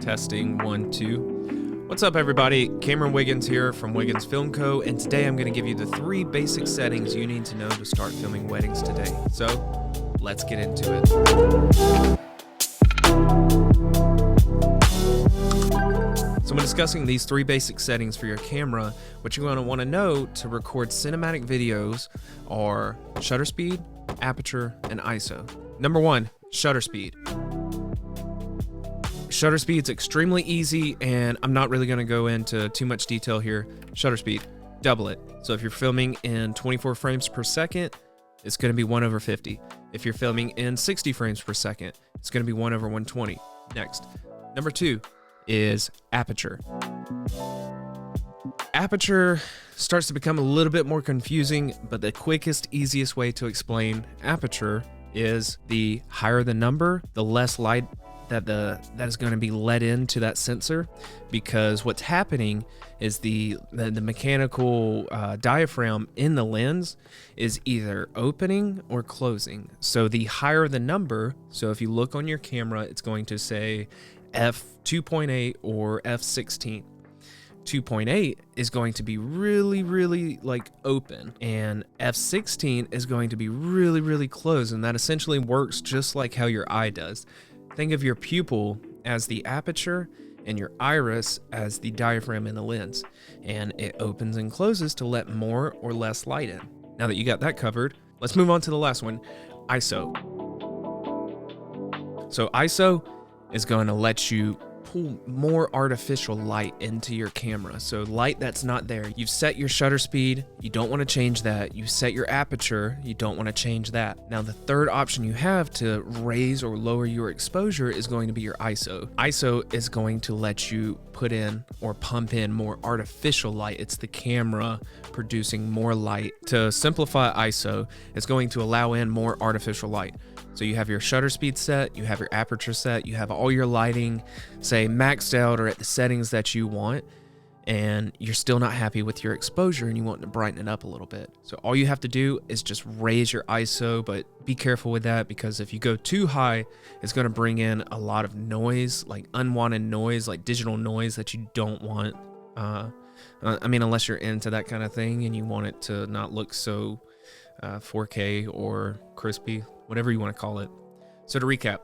Testing 1, 2. What's up, everybody? Cameron Wiggins here from Wiggins Film Co. And today I'm going to give you the 3 basic settings you need to know to start filming weddings today. So let's get into it. So when discussing these 3 basic settings for your camera, what you're going to want to know to record cinematic videos are shutter speed, aperture, and ISO. Number 1, shutter speed. Shutter speed's extremely easy, and I'm not really going to go into too much detail here. Shutter speed, double it. So if you're filming in 24 frames per second, it's going to be 1/50. If you're filming in 60 frames per second, it's going to be 1/120. Next. Number 2 is aperture. Aperture starts to become a little bit more confusing, but the quickest, easiest way to explain aperture is the higher the number, the less light that is going to be let into that sensor, because what's happening is the mechanical diaphragm in the lens is either opening or closing. So the higher the number, so if you look on your camera, it's going to say f2.8 or f16. 2.8 is going to be really like open, and f16 is going to be really closed, and that essentially works just like how your eye does. Think of your pupil as the aperture and your iris as the diaphragm in the lens, and it opens and closes to let more or less light in. Now that you got that covered, let's move on to the last one, ISO. So ISO is going to let you pull more artificial light into your camera. So light that's not there. You've set your shutter speed, you don't want to change that. You set your aperture, you don't want to change that. Now the third option you have to raise or lower your exposure is going to be your ISO. ISO is going to let you put in or pump in more artificial light. It's the camera producing more light. To simplify ISO, it's going to allow in more artificial light. So you have your shutter speed set, you have your aperture set, you have all your lighting, say maxed out or at the settings that you want, and you're still not happy with your exposure and you want to brighten it up a little bit. So all you have to do is just raise your ISO, but be careful with that, because if you go too high, it's going to bring in a lot of noise, like unwanted noise, like digital noise that you don't want. I mean, unless you're into that kind of thing and you want it to not look so 4K or crispy, whatever you want to call it. So to recap,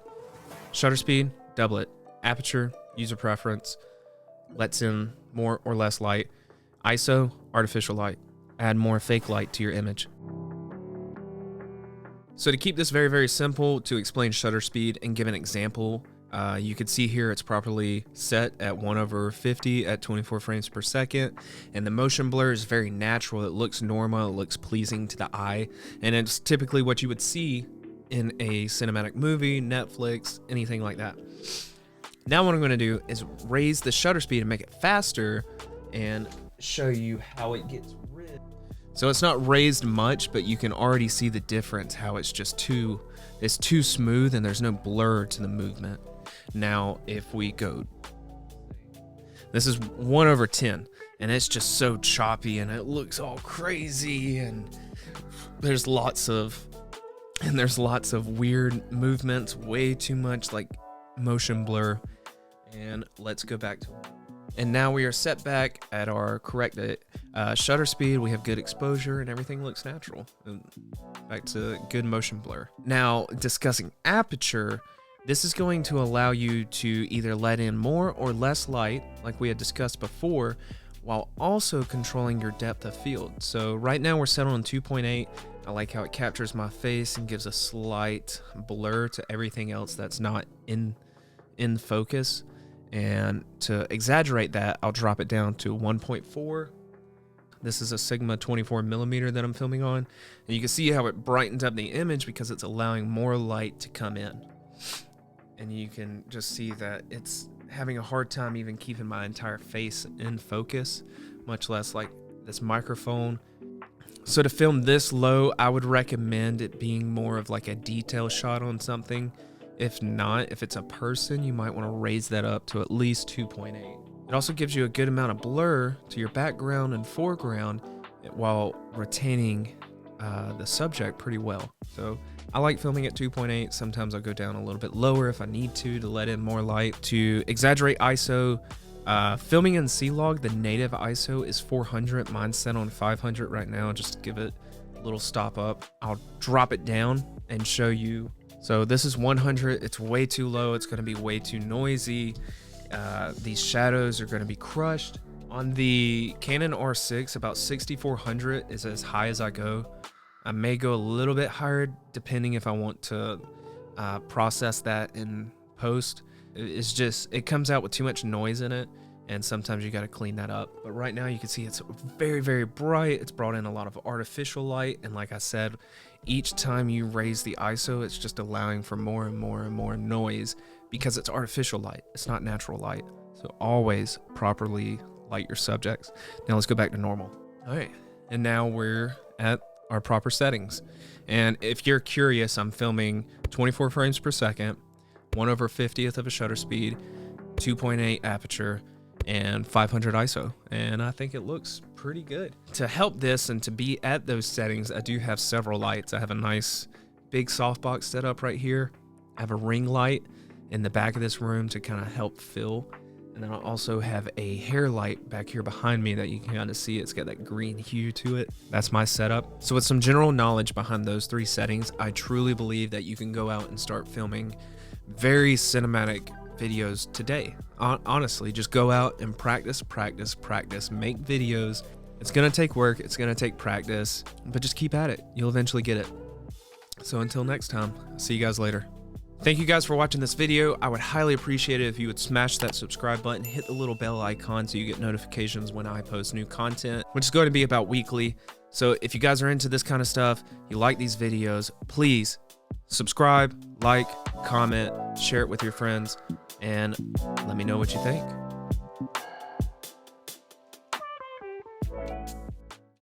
shutter speed, double it. Aperture, user preference, lets in more or less light. ISO, artificial light. Add more fake light to your image. So to keep this very simple, to explain shutter speed and give an example, you could see here it's properly set at 1/50 at 24 frames per second, and the motion blur is very natural. It looks normal, it looks pleasing to the eye, and it's typically what you would see in a cinematic movie, Netflix, anything like that. Now what I'm going to do is raise the shutter speed and make it faster and show you how it gets rid. So it's not raised much, but you can already see the difference, how it's just too smooth and there's no blur to the movement. Now if we go, this is 1/10, and it's just so choppy and it looks all crazy, and there's lots of weird movements, way too much like motion blur. And let's go back to it. And now we are set back at our correct shutter speed. We have good exposure and everything looks natural. And back to good motion blur. Now discussing aperture, this is going to allow you to either let in more or less light, like we had discussed before, while also controlling your depth of field. So right now we're set on 2.8. I like how it captures my face and gives a slight blur to everything else that's not in focus. And to exaggerate that, I'll drop it down to 1.4. This is a Sigma 24mm that I'm filming on. And you can see how it brightens up the image because it's allowing more light to come in. And you can just see that it's having a hard time even keeping my entire face in focus, much less like this microphone. So to film this low, I would recommend it being more of like a detail shot on something. If not, if it's a person, you might want to raise that up to at least 2.8. It also gives you a good amount of blur to your background and foreground while retaining the subject pretty well. So I like filming at 2.8. Sometimes I'll go down a little bit lower if I need to let in more light. To exaggerate ISO, filming in C-Log, the native ISO is 400. Mine's set on 500 right now, just to give it a little stop up. I'll drop it down and show you. So this is 100. It's way too low. It's going to be way too noisy. These shadows are going to be crushed. On the Canon R6, about 6400 is as high as I go. I may go a little bit higher depending if I want to process that in post. It's just, it comes out with too much noise in it, and sometimes you got to clean that up. But right now you can see it's very, very bright. It's brought in a lot of artificial light, and like I said, each time you raise the ISO, it's just allowing for more and more and more noise because it's artificial light. It's not natural light. So always properly light your subjects. Now let's go back to normal. All right, and now we're at our proper settings. And if you're curious, I'm filming 24 frames per second, 1/50th of a shutter speed, 2.8 aperture, and 500 ISO, and I think it looks pretty good. To help this and to be at those settings, I do have several lights. I have a nice big softbox set up right here. I have a ring light in the back of this room to kind of help fill, and then I also have a hair light back here behind me that you can kind of see. It's got that green hue to it. That's my setup. So with some general knowledge behind those three settings, I truly believe that you can go out and start filming very cinematic videos today. Honestly, just go out and practice, make videos. It's gonna take work, it's gonna take practice, but just keep at it. You'll eventually get it. So until next time, I'll see you guys later. Thank you guys for watching this video. I would highly appreciate it if you would smash that subscribe button, hit the little bell icon so you get notifications when I post new content, which is going to be about weekly. So if you guys are into this kind of stuff, you like these videos, please subscribe, like, comment, share it with your friends, and let me know what you think.